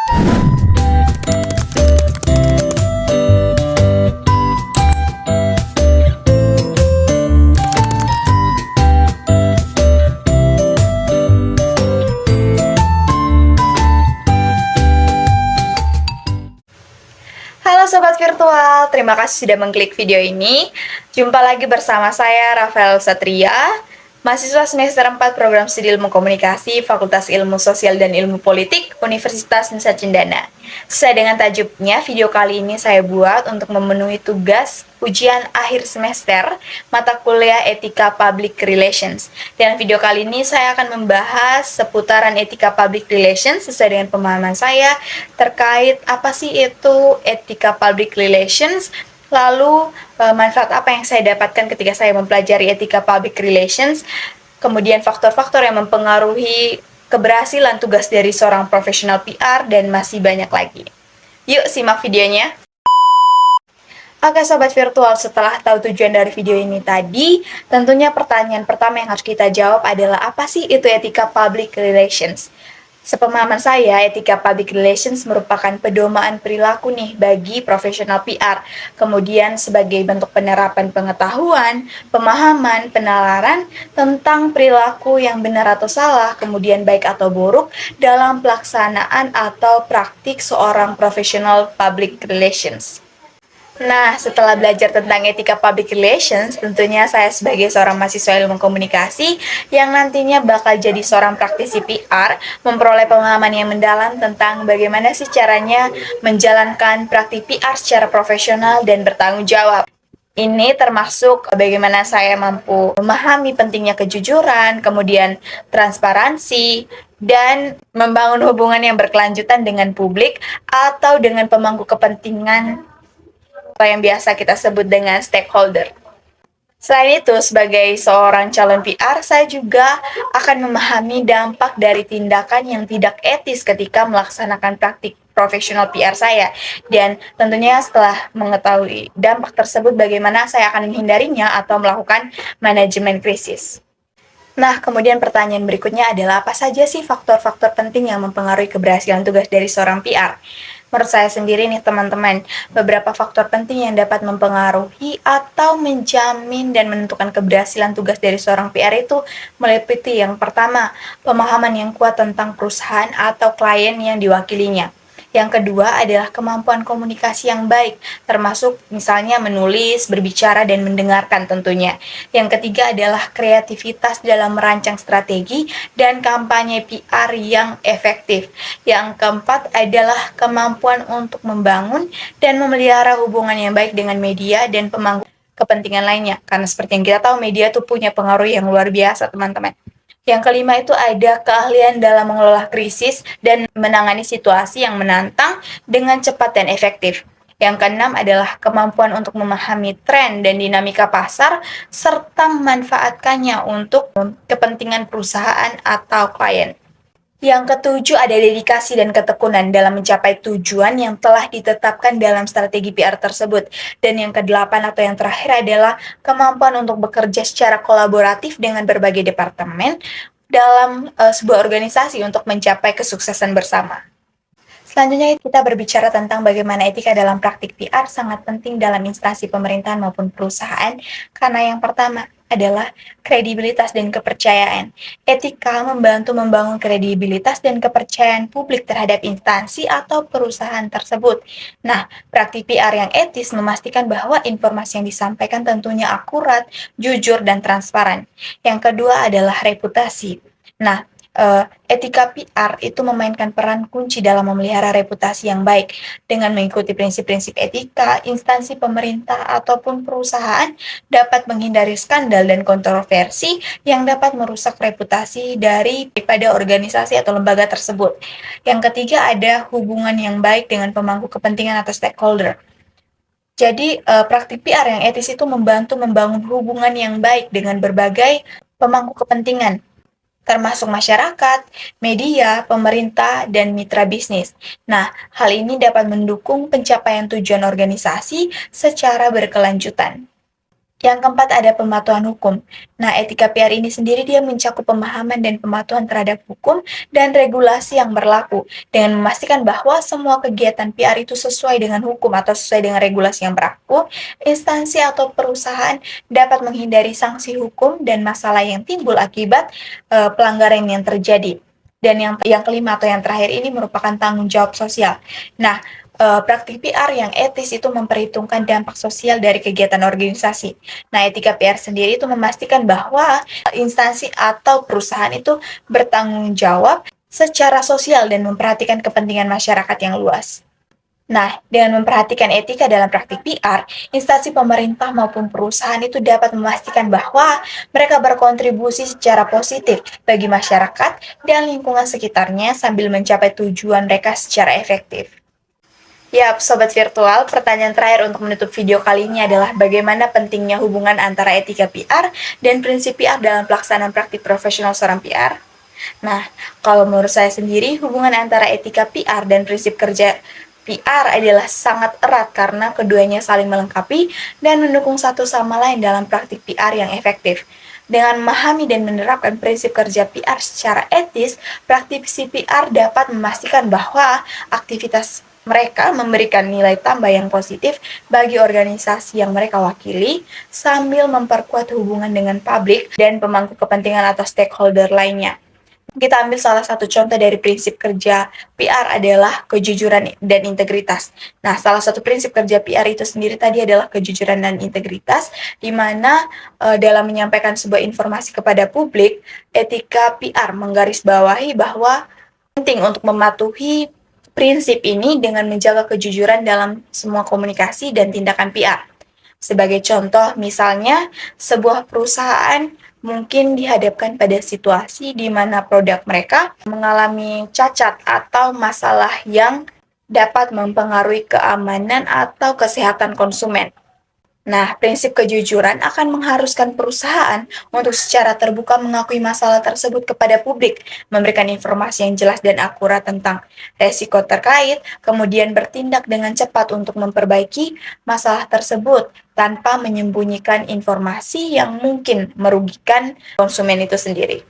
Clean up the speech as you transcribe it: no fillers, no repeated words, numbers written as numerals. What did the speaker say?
Halo Sobat Virtual, terima kasih sudah mengklik video ini. Jumpa lagi bersama saya, Rafael Satria, mahasiswa semester 4 Program Studi Ilmu Komunikasi, Fakultas Ilmu Sosial dan Ilmu Politik, Universitas Nusa Cendana. Sesuai dengan tajuknya, video kali ini saya buat untuk memenuhi tugas ujian akhir semester mata kuliah Etika Public Relations. Dan video kali ini saya akan membahas seputaran Etika Public Relations sesuai dengan pemahaman saya terkait apa sih itu Etika Public Relations, lalu manfaat apa yang saya dapatkan ketika saya mempelajari Etika Public Relations, kemudian faktor-faktor yang mempengaruhi keberhasilan tugas dari seorang profesional PR, dan masih banyak lagi. Yuk simak videonya. Oke Sobat Virtual, setelah tahu tujuan dari video ini tadi, tentunya pertanyaan pertama yang harus kita jawab adalah apa sih itu Etika Public Relations? Sepemahaman saya, Etika Public Relations merupakan pedoman perilaku nih bagi profesional PR. Kemudian sebagai bentuk penerapan pengetahuan, pemahaman, penalaran tentang perilaku yang benar atau salah, kemudian baik atau buruk dalam pelaksanaan atau praktik seorang profesional public relations. Nah, setelah belajar tentang etika public relations, tentunya saya sebagai seorang mahasiswa ilmu komunikasi yang nantinya bakal jadi seorang praktisi PR, memperoleh pemahaman yang mendalam tentang bagaimana sih caranya menjalankan praktik PR secara profesional dan bertanggung jawab. Ini termasuk bagaimana saya mampu memahami pentingnya kejujuran, kemudian transparansi, dan membangun hubungan yang berkelanjutan dengan publik atau dengan pemangku kepentingan atau yang biasa kita sebut dengan stakeholder. Selain itu, sebagai seorang calon PR, saya juga akan memahami dampak dari tindakan yang tidak etis ketika melaksanakan praktik profesional PR saya. Dan tentunya setelah mengetahui dampak tersebut, bagaimana saya akan menghindarinya atau melakukan manajemen krisis. Nah, kemudian pertanyaan berikutnya adalah apa saja sih faktor-faktor penting yang mempengaruhi keberhasilan tugas dari seorang PR? Menurut saya sendiri nih teman-teman, beberapa faktor penting yang dapat mempengaruhi atau menjamin dan menentukan keberhasilan tugas dari seorang PR itu meliputi yang pertama, pemahaman yang kuat tentang perusahaan atau klien yang diwakilinya. Yang kedua adalah kemampuan komunikasi yang baik, termasuk misalnya menulis, berbicara, dan mendengarkan tentunya. Yang ketiga adalah kreativitas dalam merancang strategi dan kampanye PR yang efektif. Yang keempat adalah kemampuan untuk membangun dan memelihara hubungan yang baik dengan media dan pemangku kepentingan lainnya. Karena seperti yang kita tahu, media tuh punya pengaruh yang luar biasa, teman-teman. Yang kelima itu ada keahlian dalam mengelola krisis dan menangani situasi yang menantang dengan cepat dan efektif. Yang keenam adalah kemampuan untuk memahami tren dan dinamika pasar serta memanfaatkannya untuk kepentingan perusahaan atau klien. Yang ketujuh ada dedikasi dan ketekunan dalam mencapai tujuan yang telah ditetapkan dalam strategi PR tersebut. Dan yang kedelapan atau yang terakhir adalah kemampuan untuk bekerja secara kolaboratif dengan berbagai departemen dalam sebuah organisasi untuk mencapai kesuksesan bersama. Selanjutnya kita berbicara tentang bagaimana etika dalam praktik PR sangat penting dalam instansi pemerintahan maupun perusahaan, karena yang pertama adalah kredibilitas dan kepercayaan. Etika membantu membangun kredibilitas dan kepercayaan publik terhadap instansi atau perusahaan tersebut. Nah, praktik PR yang etis memastikan bahwa informasi yang disampaikan tentunya akurat, jujur, dan transparan. Yang kedua adalah reputasi. Nah, etika PR itu memainkan peran kunci dalam memelihara reputasi yang baik. Dengan mengikuti prinsip-prinsip etika, instansi pemerintah ataupun perusahaan dapat menghindari skandal dan kontroversi yang dapat merusak reputasi daripada organisasi atau lembaga tersebut. Yang ketiga ada hubungan yang baik dengan pemangku kepentingan atau stakeholder. Jadi, praktik PR yang etis itu membantu membangun hubungan yang baik dengan berbagai pemangku kepentingan, termasuk masyarakat, media, pemerintah, dan mitra bisnis. Nah, hal ini dapat mendukung pencapaian tujuan organisasi secara berkelanjutan. Yang keempat ada pematuhan hukum. Nah, etika PR ini sendiri dia mencakup pemahaman dan pematuhan terhadap hukum dan regulasi yang berlaku dengan memastikan bahwa semua kegiatan PR itu sesuai dengan hukum atau sesuai dengan regulasi yang berlaku. Instansi atau perusahaan dapat menghindari sanksi hukum dan masalah yang timbul akibat pelanggaran yang terjadi. Dan yang kelima atau yang terakhir ini merupakan tanggung jawab sosial. Nah, praktik PR yang etis itu memperhitungkan dampak sosial dari kegiatan organisasi. Nah, etika PR sendiri itu memastikan bahwa instansi atau perusahaan itu bertanggung jawab secara sosial dan memperhatikan kepentingan masyarakat yang luas. Nah, dengan memperhatikan etika dalam praktik PR, instansi pemerintah maupun perusahaan itu dapat memastikan bahwa mereka berkontribusi secara positif bagi masyarakat dan lingkungan sekitarnya sambil mencapai tujuan mereka secara efektif. Yap, sobat virtual, pertanyaan terakhir untuk menutup video kali ini adalah bagaimana pentingnya hubungan antara etika PR dan prinsip PR dalam pelaksanaan praktik profesional seorang PR? Nah, kalau menurut saya sendiri, hubungan antara etika PR dan prinsip kerja PR adalah sangat erat karena keduanya saling melengkapi dan mendukung satu sama lain dalam praktik PR yang efektif. Dengan memahami dan menerapkan prinsip kerja PR secara etis, praktisi PR dapat memastikan bahwa aktivitas mereka memberikan nilai tambah yang positif bagi organisasi yang mereka wakili, sambil memperkuat hubungan dengan publik dan pemangku kepentingan atau stakeholder lainnya. Kita ambil salah satu contoh dari prinsip kerja PR adalah kejujuran dan integritas. Nah, salah satu prinsip kerja PR itu sendiri tadi adalah kejujuran dan integritas, di mana dalam menyampaikan sebuah informasi kepada publik, etika PR menggarisbawahi bahwa penting untuk mematuhi prinsip ini dengan menjaga kejujuran dalam semua komunikasi dan tindakan PR. Sebagai contoh, misalnya sebuah perusahaan mungkin dihadapkan pada situasi di mana produk mereka mengalami cacat atau masalah yang dapat mempengaruhi keamanan atau kesehatan konsumen. Nah, prinsip kejujuran akan mengharuskan perusahaan untuk secara terbuka mengakui masalah tersebut kepada publik, memberikan informasi yang jelas dan akurat tentang resiko terkait, kemudian bertindak dengan cepat untuk memperbaiki masalah tersebut tanpa menyembunyikan informasi yang mungkin merugikan konsumen itu sendiri.